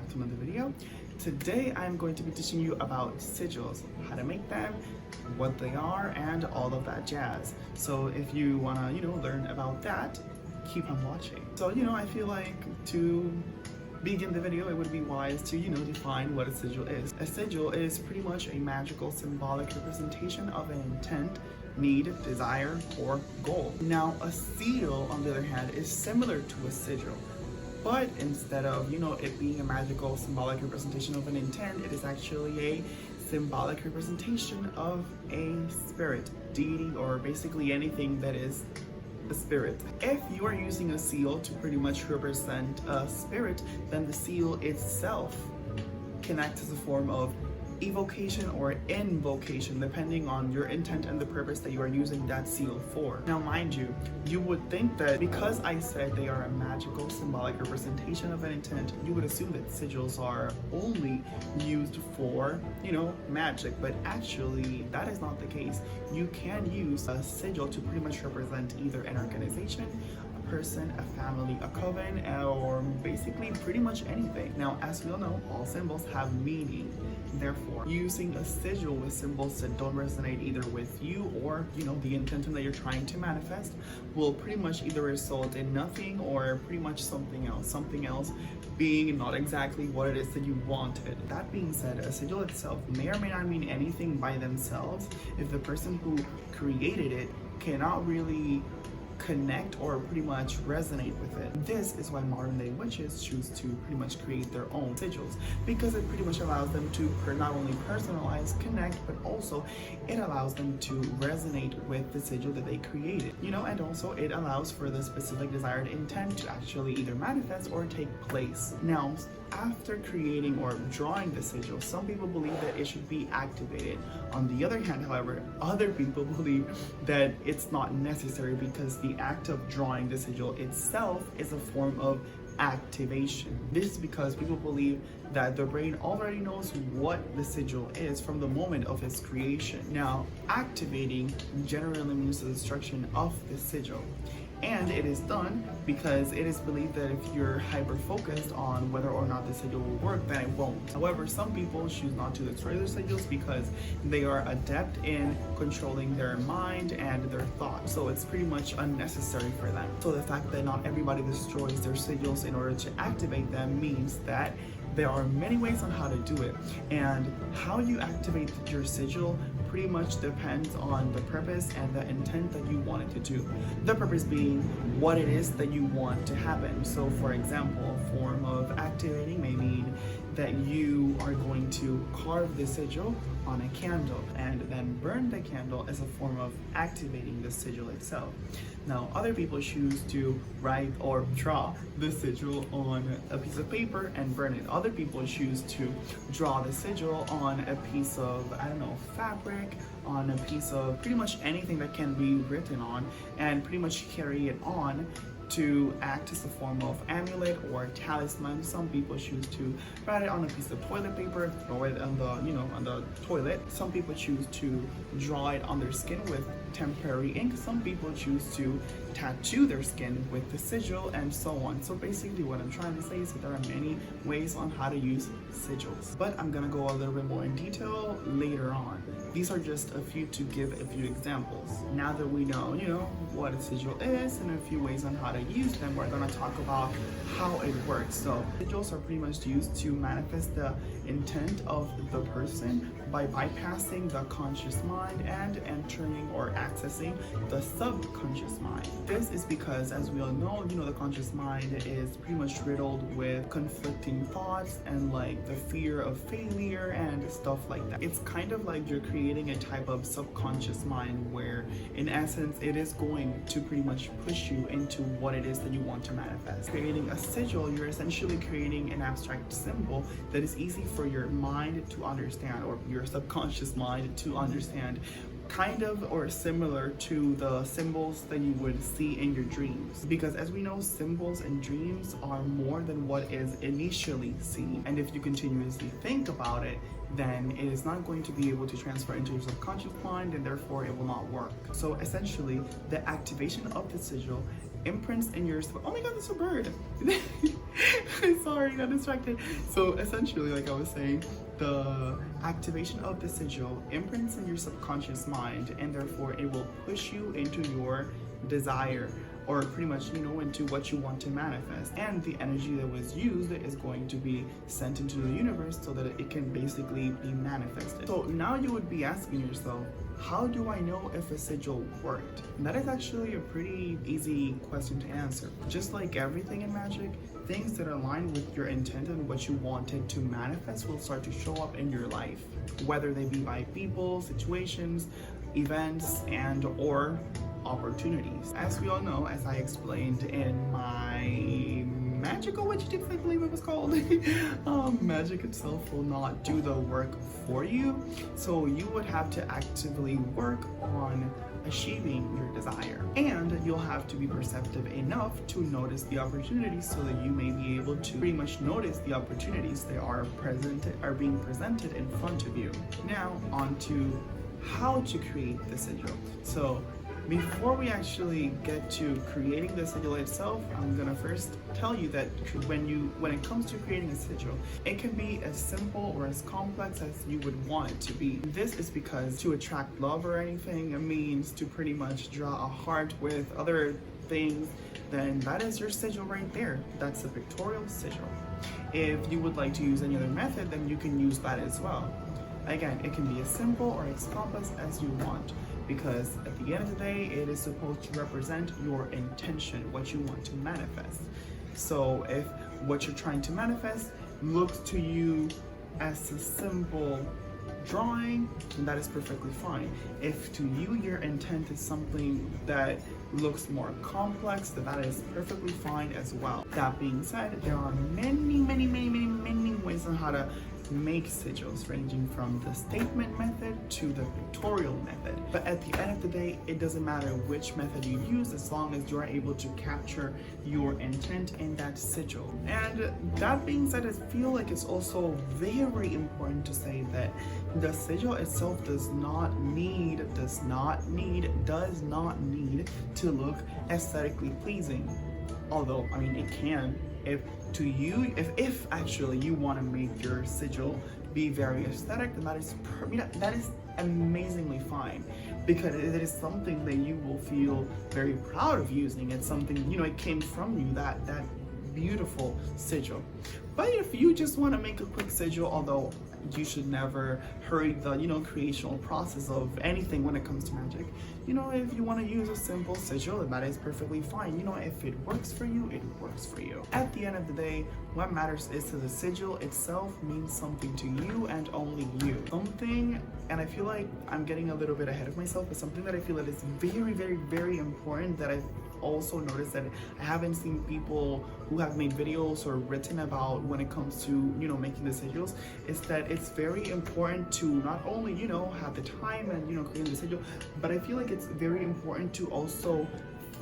back to another video. Today I'm going to be teaching you about sigils, how to make them, what they are, and all of that jazz. So if you want to, learn about that, keep on watching. So, I feel like to begin the video, it would be wise to, define what a sigil is. A sigil is pretty much a magical symbolic representation of an intent, need, desire, or goal. Now, a seal, on the other hand, is similar to a sigil. But instead of, it being a magical symbolic representation of an intent, it is actually a symbolic representation of a spirit, deity, or basically anything that is a spirit. If you are using a seal to pretty much represent a spirit, then the seal itself can act as a form of evocation or invocation, depending on your intent and the purpose that you are using that seal for. Now, mind you, you would think that because I said they are a magical symbolic representation of an intent, you would assume that sigils are only used for, magic, but actually that is not the case. You can use a sigil to pretty much represent either an organization, person, a family, a coven, or basically pretty much anything. Now, as we all know, all symbols have meaning. Therefore, using a sigil with symbols that don't resonate either with you or, the intention that you're trying to manifest will pretty much either result in nothing or pretty much something else being not exactly what it is that you wanted. That being said, a sigil itself may or may not mean anything by themselves if the person who created it cannot really connect or pretty much resonate with it. This is why modern day witches choose to pretty much create their own sigils, because it pretty much allows them to not only personalize, connect, but also it allows them to resonate with the sigil that they created, and also it allows for the specific desired intent to actually either manifest or take place. Now, after creating or drawing the sigil, some people believe that it should be activated. On the other hand, however, other people believe that it's not necessary because the act of drawing the sigil itself is a form of activation. This is because people believe that the brain already knows what the sigil is from the moment of its creation. Now, activating generally means the destruction of the sigil. And it is done because it is believed that if you're hyper-focused on whether or not the sigil will work, then it won't. However, some people choose not to destroy their sigils because they are adept in controlling their mind and their thoughts. So it's pretty much unnecessary for them. So the fact that not everybody destroys their sigils in order to activate them means that there are many ways on how to do it. And how you activate your sigil pretty much depends on the purpose and the intent that you want it to do. The purpose being what it is that you want to happen. So for example, a form of activating may mean that you are going to carve the sigil on a candle and then burn the candle as a form of activating the sigil itself. Now, other people choose to write or draw the sigil on a piece of paper and burn it. Other people choose to draw the sigil on a piece of, fabric, on a piece of pretty much anything that can be written on, and pretty much carry it on to act as a form of amulet or talisman. Some people choose to write it on a piece of toilet paper, throw it on the, on the toilet. Some people choose to draw it on their skin with temporary ink. Some people choose to tattoo their skin with the sigil, and so on. So basically what I'm trying to say is that there are many ways on how to use sigils, but I'm gonna go a little bit more in detail later on. These are just a few to give a few examples. Now that we know, what a sigil is and a few ways on how to use them, we're gonna talk about how it works. So sigils are pretty much used to manifest the intent of the person by bypassing the conscious mind and entering or accessing the subconscious mind. This is because, as we all know, the conscious mind is pretty much riddled with conflicting thoughts and like the fear of failure and stuff like that. It's kind of like you're creating a type of subconscious mind where in essence it is going to pretty much push you into what it is that you want to manifest. Creating a sigil, you're essentially creating an abstract symbol that is easy for your mind to understand, or your subconscious mind to understand, kind of or similar to the symbols that you would see in your dreams. Because as we know, symbols and dreams are more than what is initially seen. And if you continuously think about it, then it is not going to be able to transfer into your subconscious mind, and therefore it will not work. So essentially, the activation of the sigil imprints in your, oh my god, there's a bird. Sorry, got distracted. So essentially, like I was saying, the activation of the sigil imprints in your subconscious mind, and therefore it will push you into your desire, or pretty much, you know, into what you want to manifest. And the energy that was used is going to be sent into the universe so that it can basically be manifested. So now you would be asking yourself, how do I know if a sigil worked? And that is actually a pretty easy question to answer. Just like everything in magic, things that align with your intent and what you wanted to manifest will start to show up in your life, whether they be by people, situations, events, and or opportunities. As we all know, as I explained in my Magickal Witch Tips, I believe it was called, magic itself will not do the work for you, so you would have to actively work on achieving your desire, and you'll have to be perceptive enough to notice the opportunities so that you may be able to pretty much notice the opportunities that are being presented in front of you. Now on to how to create the sigil. So before we actually get to creating the sigil itself, I'm gonna first tell you that when it comes to creating a sigil, it can be as simple or as complex as you would want it to be. This is because to attract love or anything, it means to pretty much draw a heart with other things, then that is your sigil right there. That's a pictorial sigil. If you would like to use any other method, then you can use that as well. Again, it can be as simple or as complex as you want, because at the end of the day, it is supposed to represent your intention, what you want to manifest. So if what you're trying to manifest looks to you as a simple drawing, then that is perfectly fine. If to you your intent is something that looks more complex, then that is perfectly fine as well. That being said, there are many ways on how to make sigils, ranging from the statement method to the pictorial method. But at the end of the day, it doesn't matter which method you use as long as you're able to capture your intent in that sigil. And that being said, I feel like it's also very important to say that the sigil itself does not need to look aesthetically pleasing. Although, I mean, it can. If actually you want to make your sigil be very aesthetic, then that is amazingly fine, because it is something that you will feel very proud of using. It's something, you know, it came from you, that beautiful sigil. But if you just want to make a quick sigil, although you should never hurry the, you know, creational process of anything when it comes to magic. You know, if you want to use a simple sigil, then that is perfectly fine. You know, if it works for you, it works for you. At the end of the day, what matters is that the sigil itself means something to you and only you. Something, and I feel like I'm getting a little bit ahead of myself, but something that I feel that is very important that I've also noticed that I haven't seen people who have made videos or written about when it comes to, you know, making the sigils, is that it's very important to not only, you know, have the time and, you know, creating the sigil, but I feel like it's very important to also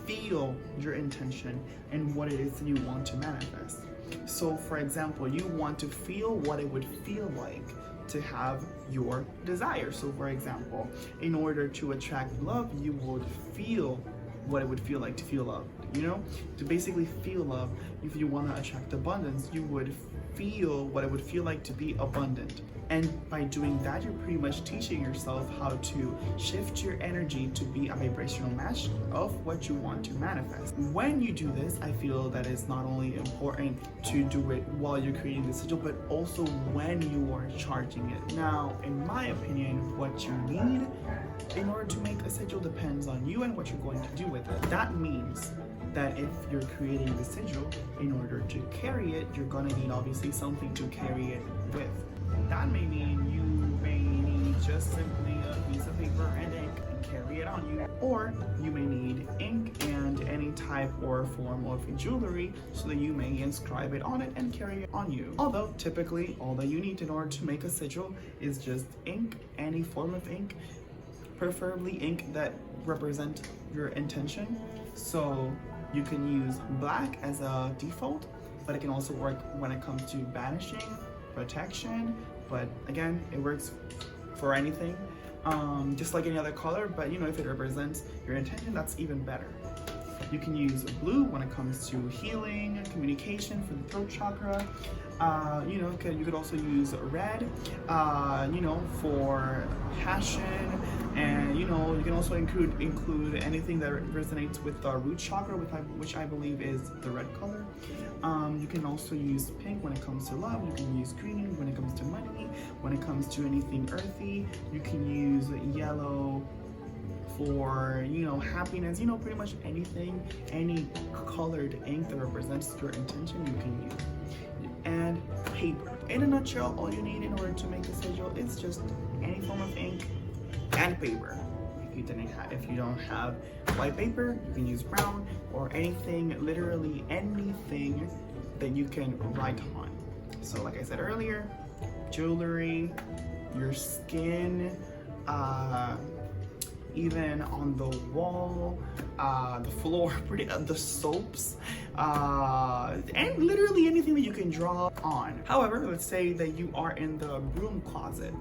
feel your intention and what it is that you want to manifest. So for example, you want to feel what it would feel like to have your desire. So for example, in order to attract love, you would feel what it would feel like to feel love, you know? To basically feel love. If you want to attract abundance, you would feel what it would feel like to be abundant. And by doing that, you're pretty much teaching yourself how to shift your energy to be a vibrational match of what you want to manifest. When you do this, I feel that it's not only important to do it while you're creating the sigil, but also when you are charging it. Now, in my opinion, what you need in order to make a sigil depends on you and what you're going to do with it. That means that if you're creating the sigil, in order to carry it, you're gonna need obviously something to carry it with. That may mean you may need just simply a piece of paper and ink and carry it on you. Or you may need ink and any type or form of jewelry so that you may inscribe it on it and carry it on you. Although typically all that you need in order to make a sigil is just ink, any form of ink, preferably ink that represent your intention. So you can use black as a default, but it can also work when it comes to banishing, protection, but again, it works for anything, just like any other color. But you know, if it represents your intention, that's even better. You can use blue when it comes to healing, communication for the throat chakra. You know, you could also use red, you know, for passion, and you know, you can also include anything that resonates with the root chakra, which I believe is the red color. You can also use pink when it comes to love. You can use green when it comes to money. When it comes to anything earthy, you can use yellow for, you know, happiness. You know, pretty much anything, any colored ink that represents your intention, you can use. And paper. In a nutshell, all you need in order to make a sigil is just any form of ink and paper. If you don't have white paper, you can use brown or anything, literally anything that you can write on. So like I said earlier, jewelry, your skin, even on the wall, the floor, the soaps, and literally anything that you can draw on. However, let's say that you are in the broom closet.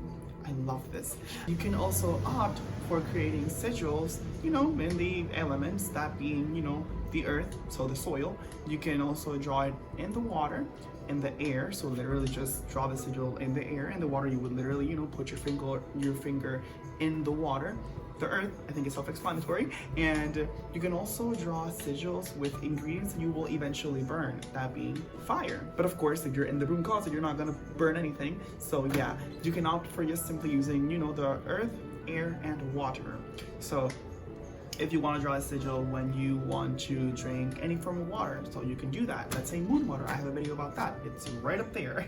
I love this. You can also opt for creating sigils, you know, in the elements, that being, you know, the earth, so the soil. You can also draw it in the water, in the air, so literally just draw the sigil in the air. In the water, you would literally, you know, put your finger in the water. The earth, I think, is self-explanatory. And you can also draw sigils with ingredients that you will eventually burn, that being fire. But of course, if you're in the broom closet, you're not gonna burn anything. So yeah, you can opt for just simply using, you know, the earth, air, and water. So if you want to draw a sigil when you want to drink any form of water, so you can do that. Let's say moon water. I have a video about that. It's right up there.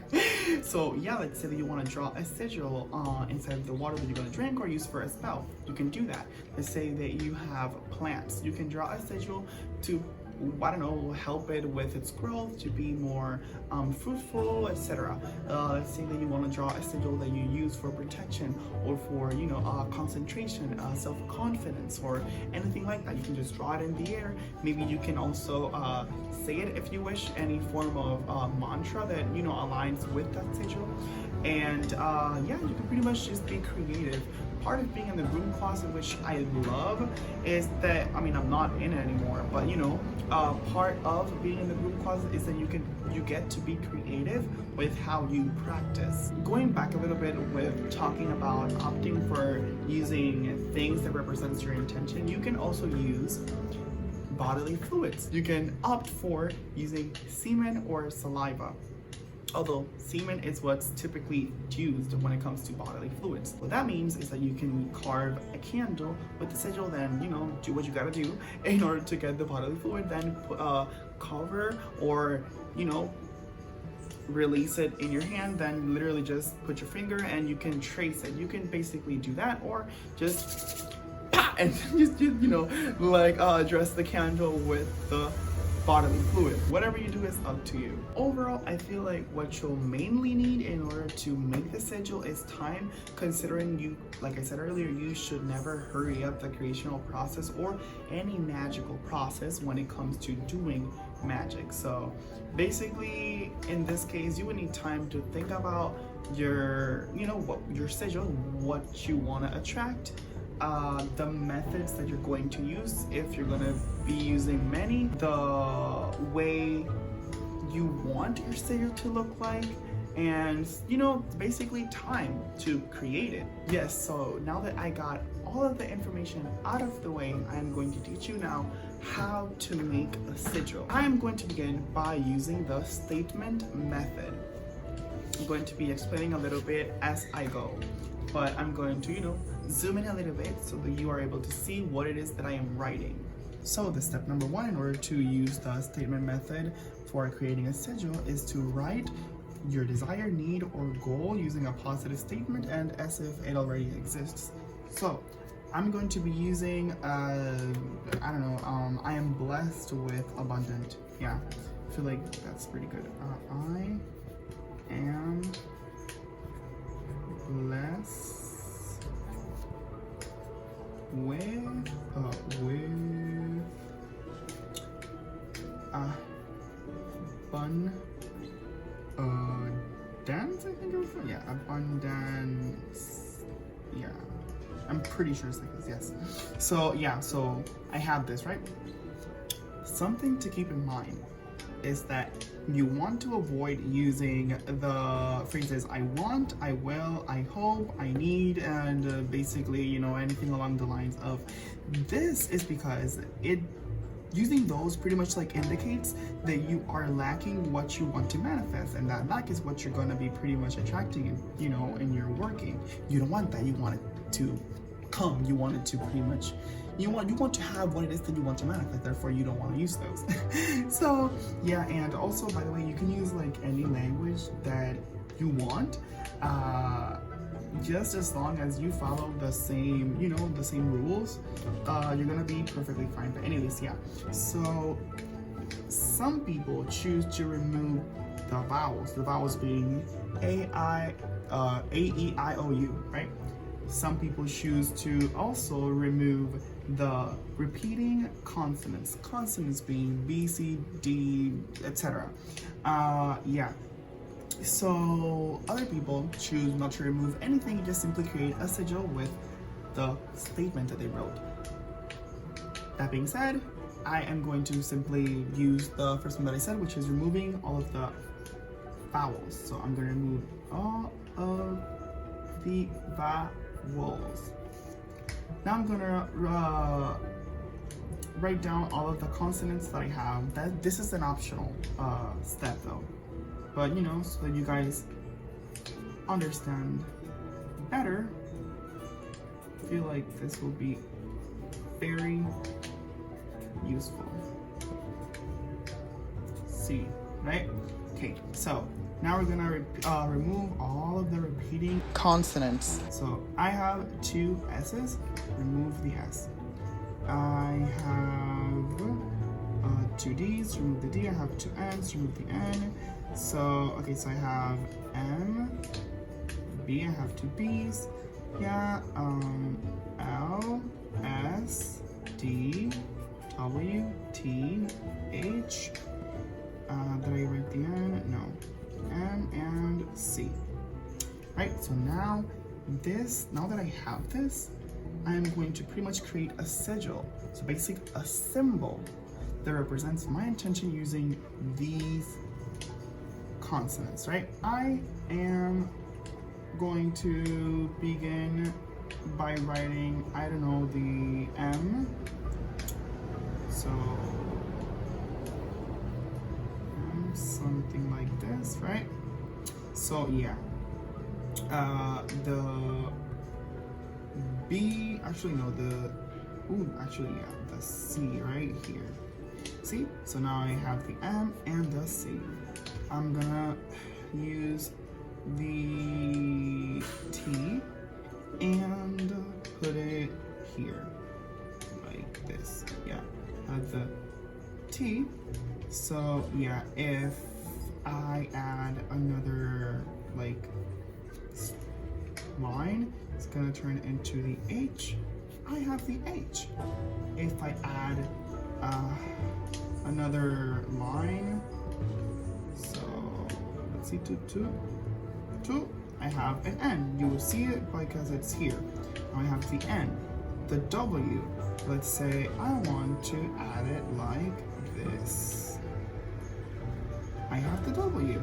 So yeah, let's say that you want to draw a sigil inside of the water that you're going to drink or use for a spell. You can do that. Let's say that you have plants. You can draw a sigil to, I don't know, help it with its growth, to be more fruitful, etc. Let's say that you want to draw a sigil that you use for protection or for, you know, concentration, self-confidence, or anything like that. You can just draw it in the air. Maybe you can also say it if you wish, any form of mantra that, you know, aligns with that sigil. And yeah, you can pretty much just be creative. Part of being in the broom closet, which I love, is that, I mean, I'm not in it anymore, but you know, part of being in the broom closet is that you get to be creative with how you practice. Going back a little bit with talking about opting for using things that represents your intention, you can also use bodily fluids. You can opt for using semen or saliva. Although semen is what's typically used when it comes to bodily fluids. What that means is that you can carve a candle with the sigil, then, you know, do what you gotta do in order to get the bodily fluid, then cover or, you know, release it in your hand, then literally just put your finger and you can trace it. You can basically do that, or just and just, you know, like dress the candle with the bodily fluid. Whatever you do is up to you. Overall, I feel like what you'll mainly need in order to make the sigil is time, considering you, like I said earlier, you should never hurry up the creational process or any magical process when it comes to doing magic. So basically, in this case, you would need time to think about your, you know, what your sigil, what you want to attract, the methods that you're going to use if you're going to be using many, the way you want your sigil to look like, and, you know, basically time to create it. Yes, so now that I got all of the information out of the way, I'm going to teach you now how to make a sigil. I'm going to begin by using the statement method. I'm going to be explaining a little bit as I go, but I'm going to, you know, zoom in a little bit so that you are able to see what it is that I am writing. So the step number one in order to use the statement method for creating a sigil is to write your desired need or goal using a positive statement and as if it already exists. So I'm going to be using, I don't know, I am blessed with abundant. Yeah, I feel like that's pretty good. I am blessed with abundance, I think it was, yeah, abundance, yeah, I'm pretty sure it's like this, yes. So yeah, so I have this, right? something to keep in mind is that you want to avoid using the phrases I want, I will, I hope, I need, and basically, you know, anything along the lines of this is because using those pretty much like indicates that you are lacking what you want to manifest, and that lack is what you're going to be pretty much attracting, you know, in your working. You don't want that. You want it to come. You want it to pretty much, you want to have what it is that you want to manifest. Therefore, you don't want to use those. So yeah, and also, by the way, you can use like any language that you want, just as long as you follow the same, you know, the same rules, you're gonna be perfectly fine. But anyways, yeah. So some people choose to remove the vowels being A, E, I, O, U, right? Some people choose to also remove the repeating consonants being B, C, D, etc. Yeah. So other people choose not to remove anything, just simply create a sigil with the statement that they wrote. That being said, I am going to simply use the first one that I said, which is removing all of the vowels. So I'm going to remove all of the vowels. Now I'm going to write down all of the consonants that I have. This is an optional step though. But you know, so that you guys understand better, I feel like this will be very useful. See, right? Okay, so now we're gonna remove all of the repeating consonants. So I have 2 S's, remove the S. I have 2 D's, remove the D. I have 2 N's, remove the N. So, okay, so I have M, B, I have 2 B's, yeah, L, S, D, W, T, H, did I write the N? No, M and C. Right, so now that I have this, I'm going to pretty much create a sigil, so basically a symbol that represents my intention using these consonants, right? I am going to begin by writing, I don't know, the M. So something like this, right? So yeah, the B, actually no, the C right here. See? So now I have the M and the C. I'm gonna use the T and put it here, like this. Yeah, add the T. So yeah, if I add another like line, it's gonna turn into the H. I have the H. If I add another line, so let's see, two, I have an N. You will see it because it's here. I have the N. The W, let's say I want to add it like this. I have the W.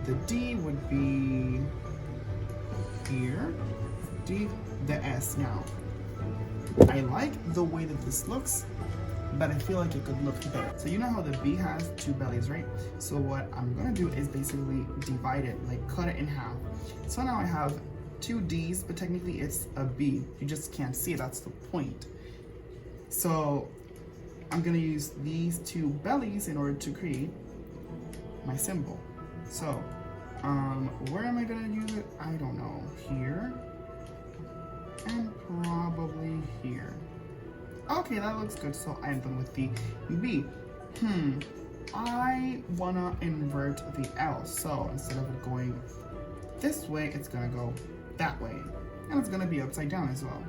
The D would be here. D, the S. Now, I like the way that this looks, but I feel like it could look better. So you know how the B has 2 bellies, right? So what I'm gonna do is basically divide it, like cut it in half. So now I have 2 D's, but technically it's a B. You just can't see it, that's the point. So I'm gonna use these 2 bellies in order to create my symbol. So where am I gonna use it? I don't know. Here and probably here. Okay, that looks good. So I'm done with the B. I wanna invert the L. So instead of it going this way, it's gonna go that way. And it's gonna be upside down as well.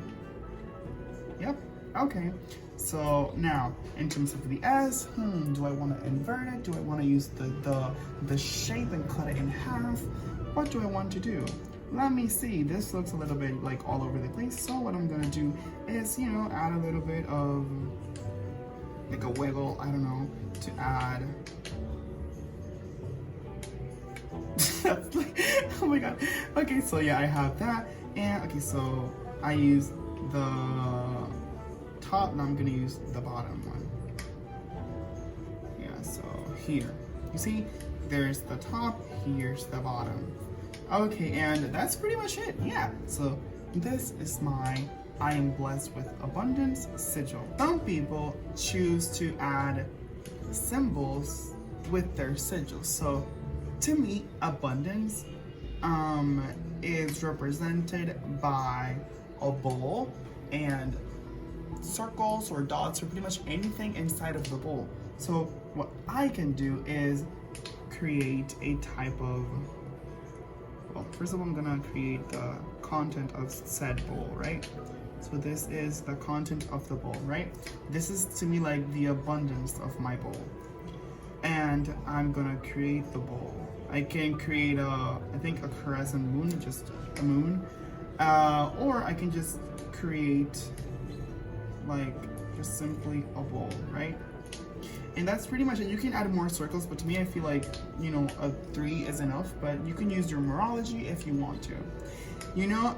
Yep, okay. So now, in terms of the S, do I wanna invert it? Do I wanna use the shape and cut it in half? What do I want to do? Let me see, this looks a little bit like all over the place. So what I'm gonna do is, you know, add a little bit of like a wiggle, I don't know, to add. Oh my god. Okay, so yeah, I have that. And okay, so I use the top, now I'm gonna use the bottom one. Yeah, so here. You see, there's the top, here's the bottom. Okay, and that's pretty much it. Yeah, so this is my I am blessed with abundance sigil. Some people choose to add symbols with their sigils. So to me, abundance is represented by a bowl and circles or dots or pretty much anything inside of the bowl. So what I can do is create a type of, well, first of all, I'm gonna create the content of said bowl, right? So this is the content of the bowl, right? This is to me like the abundance of my bowl. And I'm gonna create the bowl. I can create I think a crescent moon, just a moon. Or I can just create like just simply a bowl, right? And that's pretty much it. You can add more circles, but to me I feel like, you know, a 3 is enough, but you can use your numerology if you want to. You know,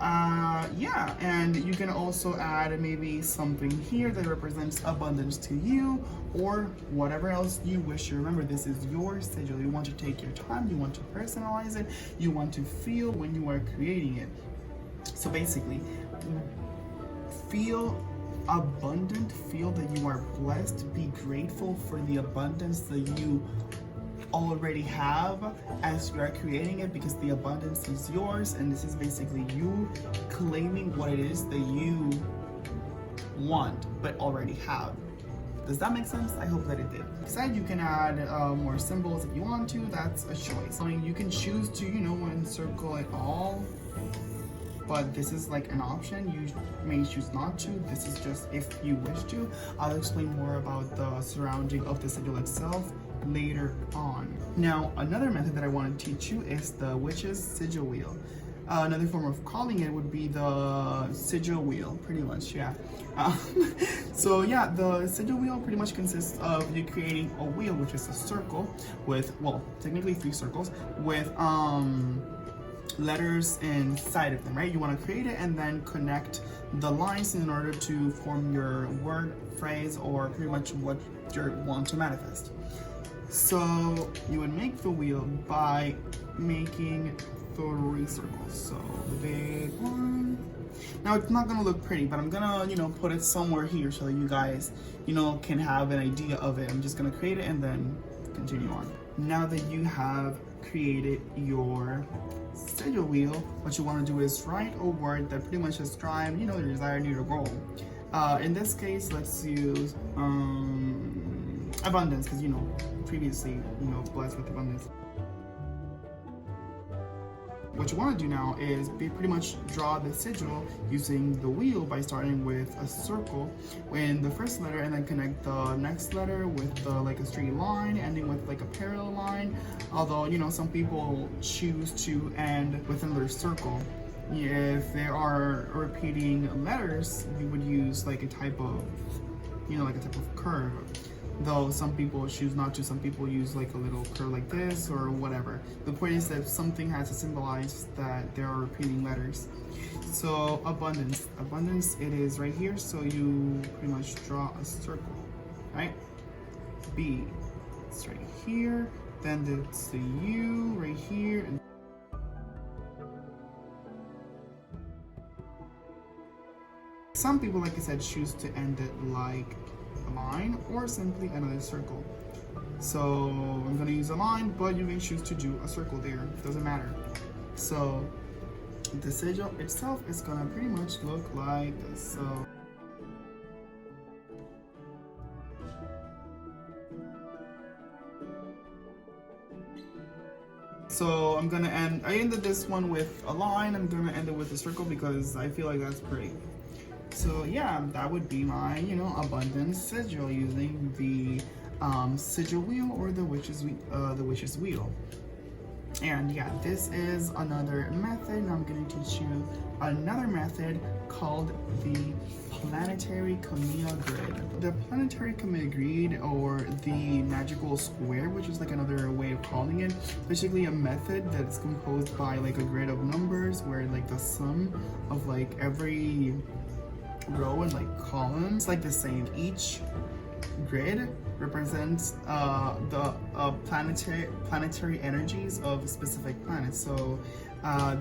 yeah, and you can also add maybe something here that represents abundance to you, or whatever else you wish to. Remember, this is your sigil. You want to take your time, you want to personalize it, you want to feel when you are creating it. So basically, feel abundant, feel that you are blessed, be grateful for the abundance that you already have as you are creating it, because the abundance is yours, and this is basically you claiming what it is that you want but already have. Does that make sense? I hope that it did. Besides, you can add more symbols if you want to. That's a choice. I mean, you can choose to, you know, encircle it all, but this is like an option. You may choose not to. This is just if you wish to. I'll explain more about the surrounding of the sigil itself later on. Now, another method that I want to teach you is the witch's sigil wheel. Another form of calling it would be the sigil wheel, pretty much, yeah. So yeah, the sigil wheel pretty much consists of you creating a wheel, which is a circle with, well, technically 3 circles with letters inside of them, right? You want to create it and then connect the lines in order to form your word, phrase, or pretty much what you want to manifest. So you would make the wheel by making 3 circles. So the big one. Now it's not gonna look pretty, but I'm gonna, you know, put it somewhere here so that you guys, you know, can have an idea of it. I'm just gonna create it and then continue on. Now that you have created your sigil wheel, what you want to do is write a word that pretty much describes, you know, your desired new goal. In this case, let's use abundance, because, you know, previously, you know, blessed with abundance. What you want to do now is pretty much draw the sigil using the wheel by starting with a circle in the first letter and then connect the next letter with like a straight line, ending with like a parallel line. Although, you know, some people choose to end with another circle. If there are repeating letters, you would use like a type of, you know, like a type of curve. Though some people choose not to, some people use like a little curve like this or whatever. The point is that something has to symbolize that there are repeating letters. So abundance, it is right here. So you pretty much draw a circle, right? B, it's right here. Then it's the U right here. Some people, like I said, choose to end it like a line or simply another circle. So I'm gonna use a line, but you may choose to do a circle there, it doesn't matter. So the sigil itself is gonna pretty much look like this. So I'm gonna I ended this one with a line. I'm gonna end it with a circle because I feel like that's pretty. So yeah, that would be my, you know, abundance sigil using the sigil wheel or the witch's wheel. And yeah, this is another method. Now I'm going to teach you another method called the Planetary Kamea grid. The Planetary Kamea grid, or the Magickal square, which is like another way of calling it, basically a method that's composed by like a grid of numbers where like the sum of like every row and like column is like the same. Each grid represents the planetary energies of specific planets. So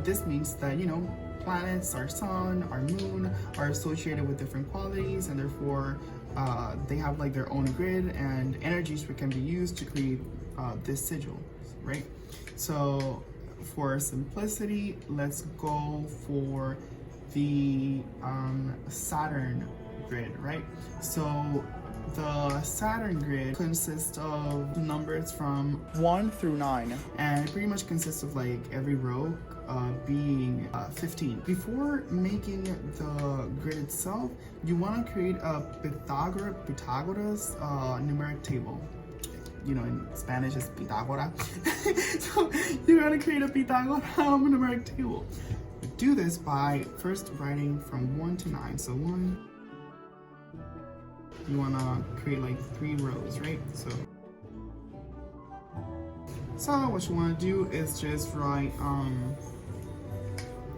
this means that, you know, planets, our sun, our moon, are associated with different qualities, and therefore they have like their own grid and energies which can be used to create this sigil, right? So for simplicity, let's go for the Saturn grid, right? So the Saturn grid consists of numbers from 1 through 9, and it pretty much consists of like every row being 15. Before making the grid itself, you want to create a Pythagoras numeric table. You know, in Spanish it's Pitágora. So you gotta create a Pythagoras numeric table. Do this by first writing from 1 to 9. So 1, you want to create like 3 rows, right? So what you want to do is just write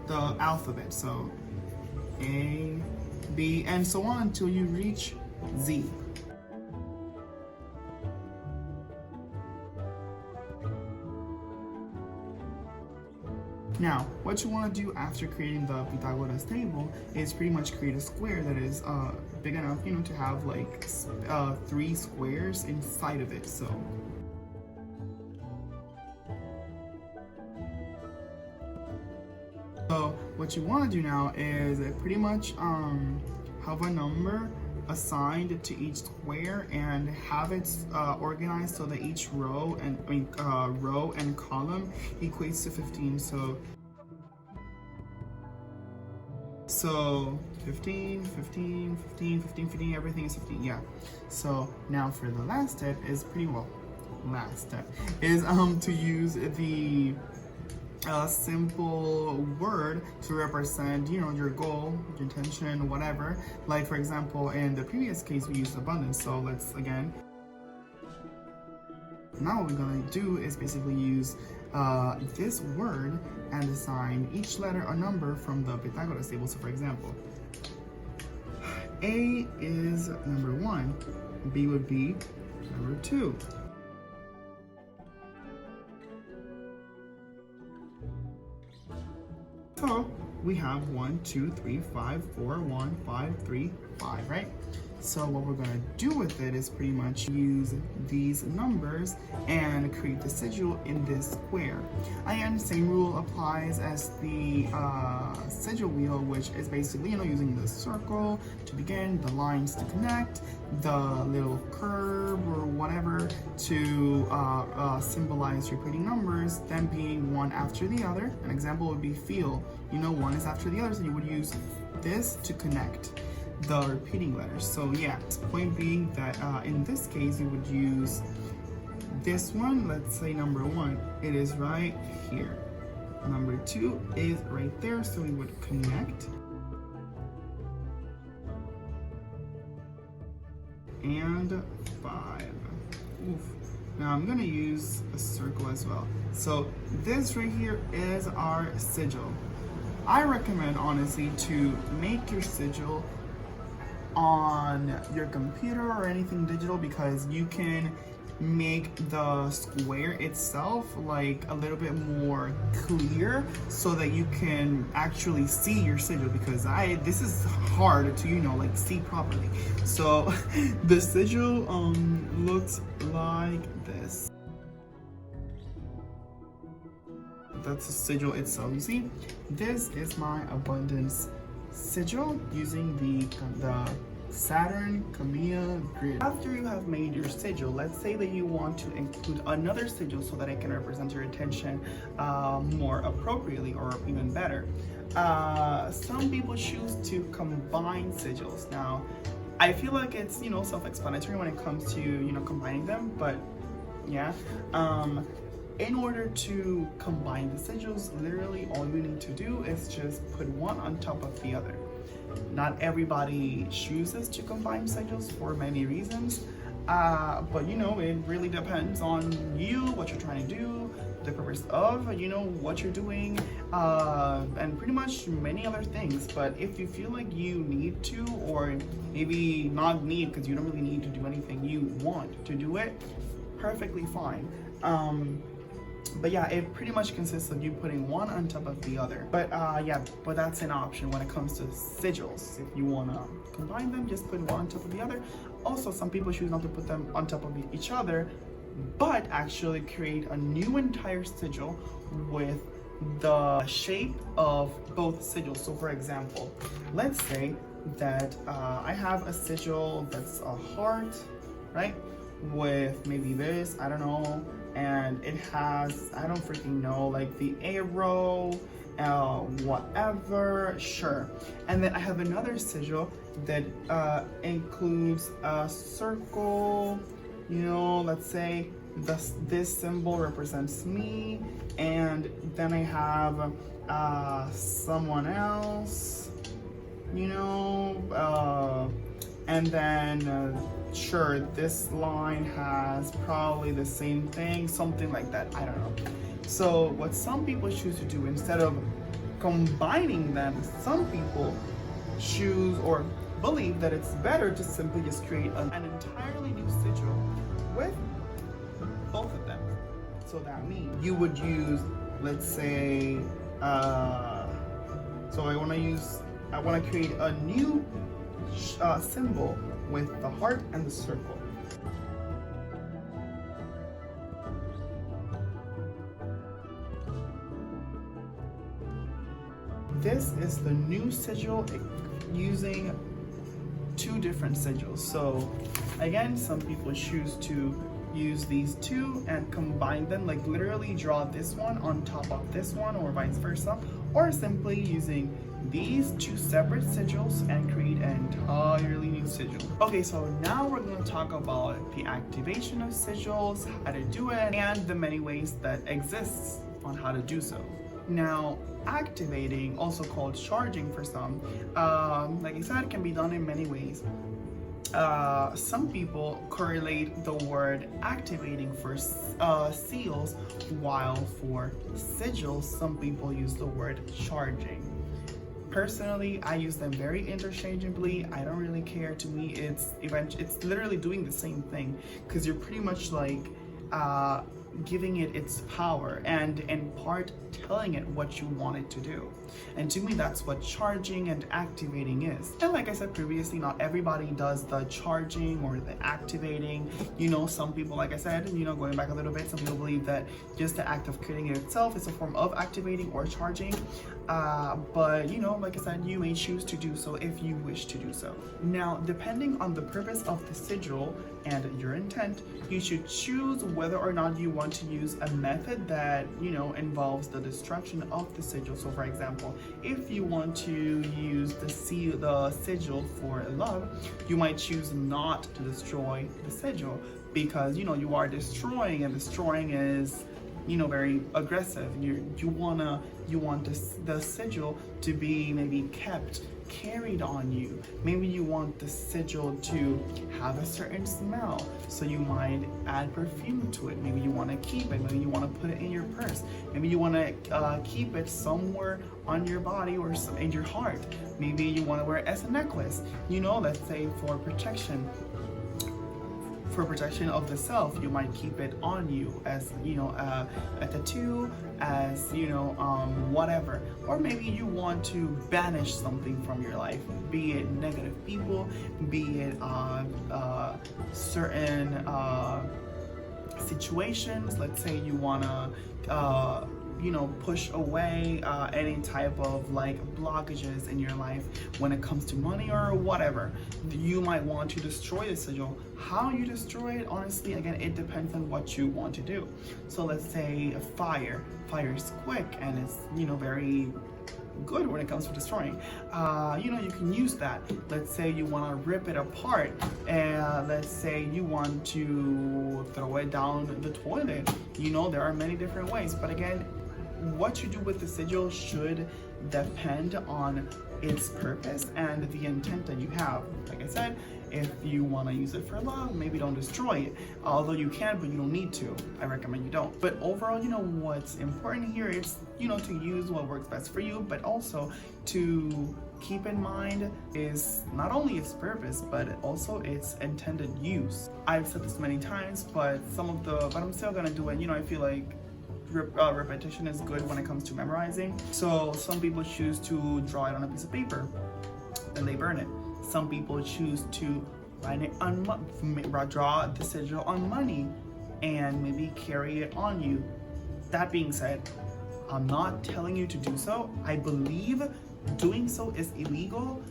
the alphabet, so A, B, and so on until you reach Z. Now, what you want to do after creating the Pythagoras table is pretty much create a square that is big enough, you know, to have like 3 squares inside of it. So what you want to do now is pretty much have a number assigned to each square and have it organized so that each row and column equates to 15. So 15, 15, 15, 15, 15, everything is 15, yeah. So now for the last step is to use the simple word to represent, you know, your goal, your intention, whatever. Like for example, in the previous case we used abundance, so let's again. Now what we're gonna do is basically use this word and assign each letter a number from the Pythagoras table. So for example, A is number 1, B would be number 2. So we have 1, 2, 3, 5, 4, 1, 5, 3, 5, right? So what we're gonna do with it is pretty much use these numbers and create the sigil in this square. Again, same rule applies as the Sigil Wheel, which is basically, you know, using the circle to begin, the lines to connect, the little curve or whatever to symbolize repeating numbers, then being one after the other. An example would be feel. You know, one is after the other, so you would use this to connect the repeating letters. So yeah, point being that in this case you would use this one. Let's say number 1, it is right here. Number 2 is right there, so we would connect. And 5. Oof. Now I'm gonna use a circle as well. So this right here is our sigil. I recommend honestly to make your sigil on your computer or anything digital, because you can make the square itself like a little bit more clear so that you can actually see your sigil, because this is hard to, you know, like see properly. So the sigil looks like this. That's the sigil itself. You see, this is my abundance sigil using the Saturn Kamea grid. After you have made your sigil, let's say that you want to include another sigil so that it can represent your intention more appropriately or even better. Some people choose to combine sigils. Now, I feel like it's, you know, self-explanatory when it comes to, you know, combining them, but yeah. In order to combine the sigils, literally all you need to do is just put one on top of the other. Not everybody chooses to combine sigils for many reasons, but you know, it really depends on you, what you're trying to do, the purpose of, you know, what you're doing, and pretty much many other things. But if you feel like you need to, or maybe not need, because you don't really need to do anything, you want to do it, perfectly fine. But yeah, it pretty much consists of you putting one on top of the other. But yeah, but that's an option when it comes to sigils. If you want to combine them, just put one on top of the other. Also, some people choose not to put them on top of each other, but actually create a new entire sigil with the shape of both sigils. So for example, let's say that I have a sigil that's a heart, right? With maybe this, I don't know, and it has, I don't freaking know, like the arrow, whatever, sure. And then I have another sigil that includes a circle, you know, let's say this symbol represents me, and then I have someone else, you know, and then sure, this line has probably the same thing, something like that, I don't know. So what some people choose to do, instead of combining them, some people choose or believe that it's better to simply just create an entirely new sigil with both of them. So that means you would use, let's say, so I want to create a new symbol with the heart and the circle. This is the new sigil using two different sigils. So again, some people choose to use these two and combine them, like literally draw this one on top of this one or vice versa, or simply using these two separate sigils and create an entirely new sigil. Okay, so now we're going to talk about the activation of sigils, how to do it, and the many ways that exists on how to do so. Now, activating, also called charging for some, like I said, can be done in many ways. Some people correlate the word activating for seals, while for sigils, some people use the word charging. Personally, I use them very interchangeably. I don't really care. To me, it's literally doing the same thing, because you're pretty much like giving it its power and in part telling it what you want it to do. And to me, that's what charging and activating is. And like I said previously, not everybody does the charging or the activating. You know, some people, like I said, you know, going back a little bit, some people believe that just the act of creating it itself is a form of activating or charging. But you know, like I said, you may choose to do so if you wish to do so. Now, depending on the purpose of the sigil and your intent, you should choose whether or not you want to use a method that, you know, involves the destruction of the sigil. So for example, if you want to use the sigil for love, you might choose not to destroy the sigil, because, you know, you are destroying, and destroying is, you know, very aggressive. You want the sigil to be maybe carried on you. Maybe you want the sigil to have a certain smell, so you might add perfume to it. Maybe you want to keep it. Maybe you want to put it in your purse. Maybe you want to keep it somewhere on your body or in your heart. Maybe you want to wear it as a necklace, you know, let's say for protection. For protection of the self, you might keep it on you as, you know, a tattoo, as, you know, whatever. Or maybe you want to banish something from your life, be it negative people, be it certain situations. Let's say you want to you know, push away any type of like blockages in your life when it comes to money or whatever. You might want to destroy the sigil. How you destroy it, honestly, again, it depends on what you want to do. So let's say fire is quick and it's, you know, very good when it comes to destroying. You know, you can use that. Let's say you want to rip it apart, and let's say you want to throw it down the toilet. You know, there are many different ways, but again, what you do with the sigil should depend on its purpose and the intent that you have. Like I said, if you want to use it for love, maybe don't destroy it. Although you can, but you don't need to. I recommend you don't. But overall, you know, what's important here is, you know, to use what works best for you, but also to keep in mind is not only its purpose, but also its intended use. I've said this many times, but I'm still gonna do it. You know, I feel like repetition is good when it comes to memorizing. So some people choose to draw it on a piece of paper, then they burn it. Some people choose to write it on draw the sigil on money and maybe carry it on you. That being said, I'm not telling you to do so. I believe doing so is illegal.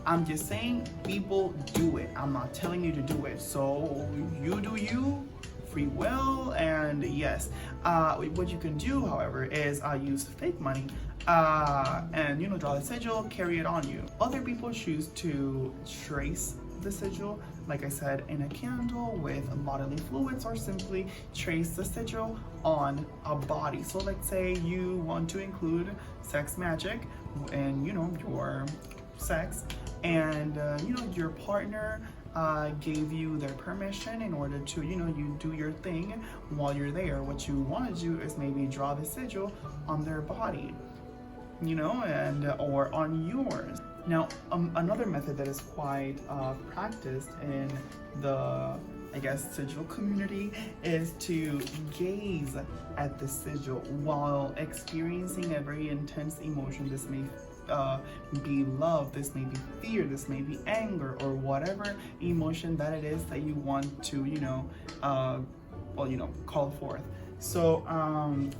I'm just saying people do it. I'm not telling you to do it. So you do you, free will, and yes. What you can do, however, is use fake money and, you know, draw the sigil, carry it on you. Other people choose to trace the sigil, like I said, in a candle with bodily fluids, or simply trace the sigil on a body. So let's say you want to include sex magic and, you know, your sex, and you know, your partner gave you their permission in order to, you know, you do your thing while you're there. What you want to do is maybe draw the sigil on their body, you know, and or on yours. Now, another method that is quite practiced in the, I guess, sigil community is to gaze at the sigil while experiencing a very intense emotion. This may be love, this may be fear, this may be anger, or whatever emotion that it is that you want to, you know, well, you know, call forth. So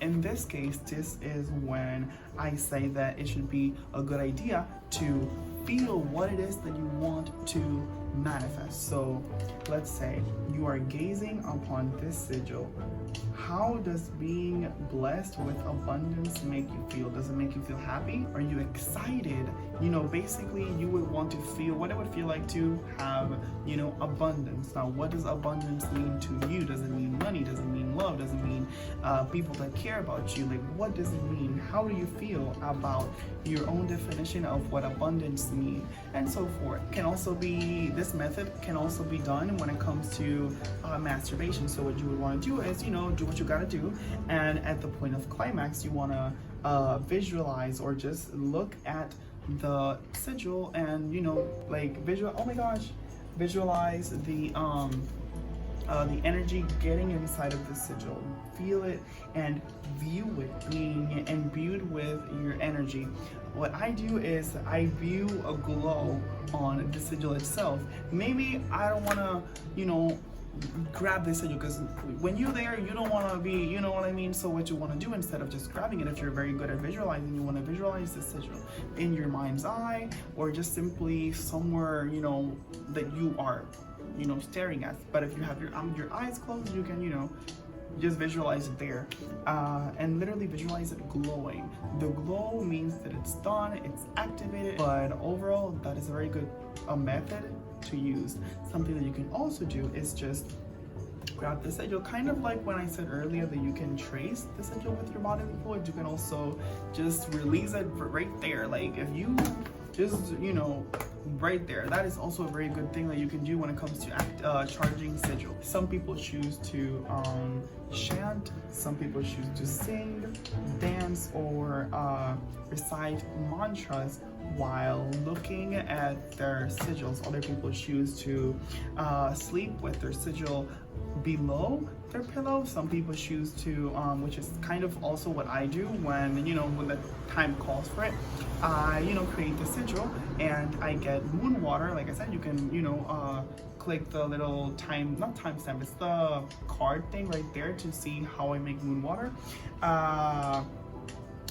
in this case, this is when I say that it should be a good idea to feel what it is that you want to manifest. So let's say you are gazing upon this sigil. How does being blessed with abundance make you feel? Does it make you feel happy? Are you excited? You know, basically you would want to feel what it would feel like to have, you know, abundance. Now, what does abundance mean to you? Does it mean money? Does it mean love? Does it mean people that care about you? Like, what does it mean? How do you feel about your own definition of what abundance means, and so forth? Can also be, this method can also be done when it comes to masturbation. So what you would want to do is, you know, do what you gotta do, and at the point of climax, you want to visualize or just look at the sigil and, you know, like visualize the energy getting inside of the sigil. Feel it and view it being imbued with your energy. What I do is I view a glow on the sigil itself. Maybe I don't want to, you know, grab the sigil, because when you're there, you don't want to be, you know what I mean? So what you want to do, instead of just grabbing it, if you're very good at visualizing, you want to visualize the sigil in your mind's eye, or just simply somewhere, you know, that you are, you know, staring at. But if you have your eyes closed, you can, you know, just visualize it there, and literally visualize it glowing. The glow means that it's done, it's activated, but overall, that is a very good method to use. Something that you can also do is just grab the sigil, kind of like when I said earlier that you can trace the sigil with your bodily fluid. You can also just release it right there. Like, if you just, you know, right there, that is also a very good thing that you can do when it comes to charging sigil. Some people choose to chant, some people choose to sing, dance, or recite mantras while looking at their sigils. Other people choose to sleep with their sigil below their pillow. Some people choose to, which is kind of also what I do when, you know, when the time calls for it, I, you know, create the sigil and I get moon water. Like I said, you can, you know, click the little not timestamp, it's the card thing right there to see how I make moon water.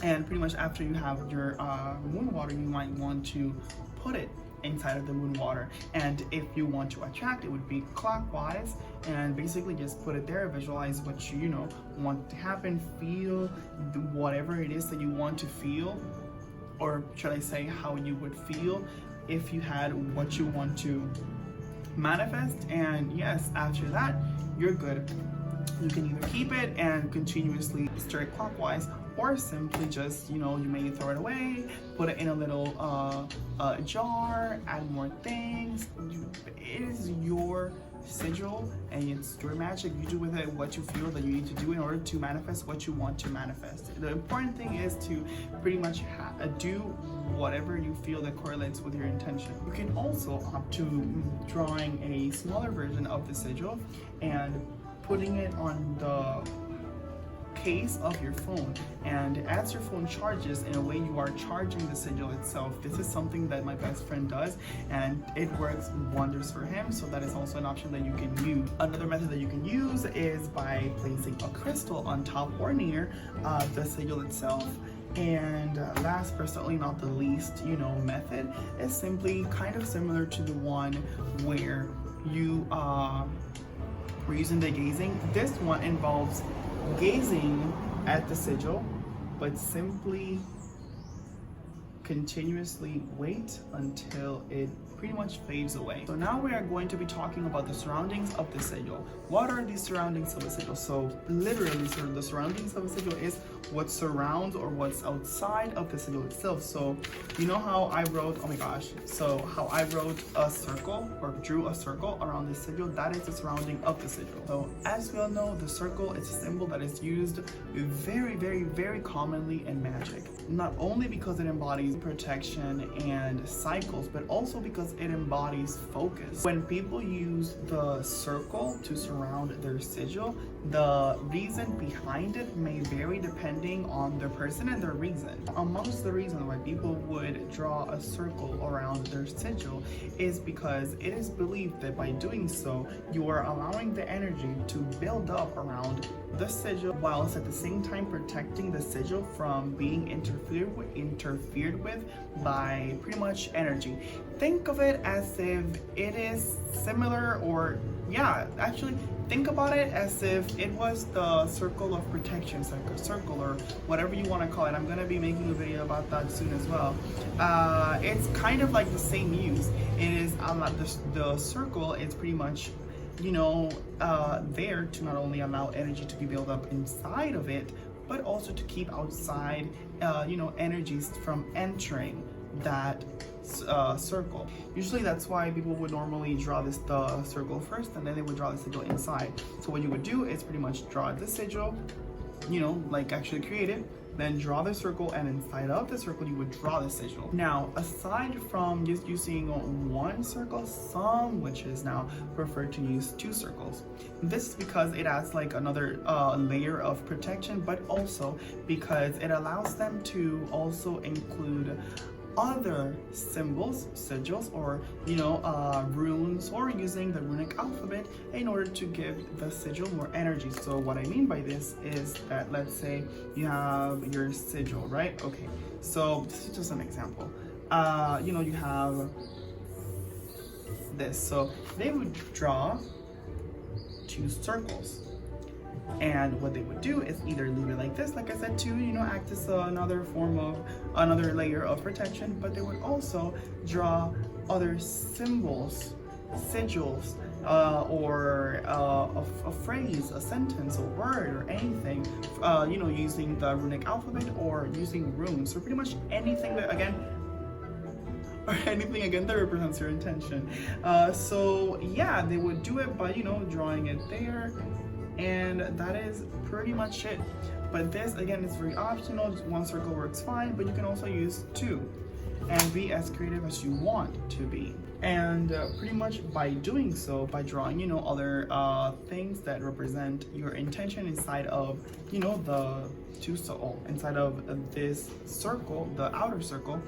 And pretty much after you have your moon water, you might want to put it inside of the moon water. And if you want to attract, it would be clockwise, and basically just put it there, visualize what you know want to happen, feel whatever it is that you want to feel or should I say how you would feel if you had what you want to manifest. And yes, after that, you're good. You can either keep it and continuously stir it clockwise, or simply just, you may throw it away, put it in a little jar, add more things. It is your sigil and it's your magic. You do with it what you feel that you need to do in order to manifest what you want to manifest. The important thing is to pretty much do whatever you feel that correlates with your intention. You can also opt to drawing a smaller version of the sigil and putting it on the case of your phone, and as your phone charges, in a way you are charging the sigil itself. This is something that my best friend does and it works wonders for him, so that is also an option that you can use. Another method that you can use is by placing a crystal on top or near the sigil itself. And last but certainly not the least, method is simply kind of similar to the one where you we're using the gazing. This one involves gazing at the sigil, but simply continuously wait until it pretty much fades away. So now we are going to be talking about the surroundings of the sigil. What are the surroundings of the sigil? So literally, the surroundings of the sigil is what surrounds or what's outside of the sigil itself. So you know how I wrote, how I wrote a circle or drew a circle around the sigil? That is the surrounding of the sigil. So as we all know, the circle is a symbol that is used very, very, very commonly in magic. Not only because it embodies protection and cycles, but also because it embodies focus. When people use the circle to surround their sigil, the reason behind it may vary depending on the person and their reason. Amongst the reasons why people would draw a circle around their sigil is because it is believed that by doing so, you are allowing the energy to build up around the sigil, whilst at the same time protecting the sigil from being interfered with by pretty much energy. Think of it as if it is similar, or actually think about it as if it was the circle of protection, circle or whatever you want to call it. I'm going to be making a video about that soon as well. It's kind of like the same use. It is the circle is pretty much there to not only allow energy to be built up inside of it, but also to keep outside energies from entering that circle. Usually that's why people would normally draw the circle first, and then they would draw the sigil inside. So what you would do is pretty much draw the sigil, like actually create it, then draw the circle, and inside of the circle you would draw the sigil. Now, aside from just using one circle, some witches now prefer to use two circles. This is because it adds like another layer of protection, but also because it allows them to also include other symbols, sigils, or runes, or using the runic alphabet in order to give the sigil more energy. So what I mean by this is that, let's say you have your sigil, right? Okay, so this is just an example. You have this, so they would draw two circles. And what they would do is either leave it like this, like I said, to act as another layer of protection, but they would also draw other symbols, sigils, or a phrase, a sentence, a word, or anything, using the runic alphabet or using runes, or pretty much anything that that represents your intention. So yeah, they would do it by drawing it there. And that is pretty much it. But this, again, is very optional. Just one circle works fine, but you can also use two and be as creative as you want to be. And pretty much by doing so, by drawing, other things that represent your intention inside of, the inside of this circle, the outer circle,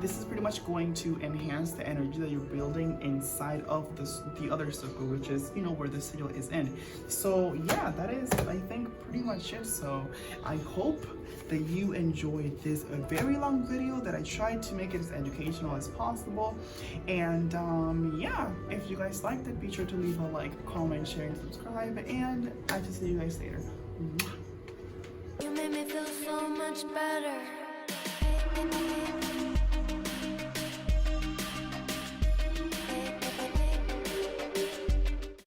this is pretty much going to enhance the energy that you're building inside of the other circle, which is where the sigil is in. So yeah, that is, I think, pretty much it. So I hope that you enjoyed this very long video that I tried to make it as educational as possible. And yeah, if you guys liked it, be sure to leave a like, comment, share, and subscribe, and I will see you guys later. You made me feel so much better.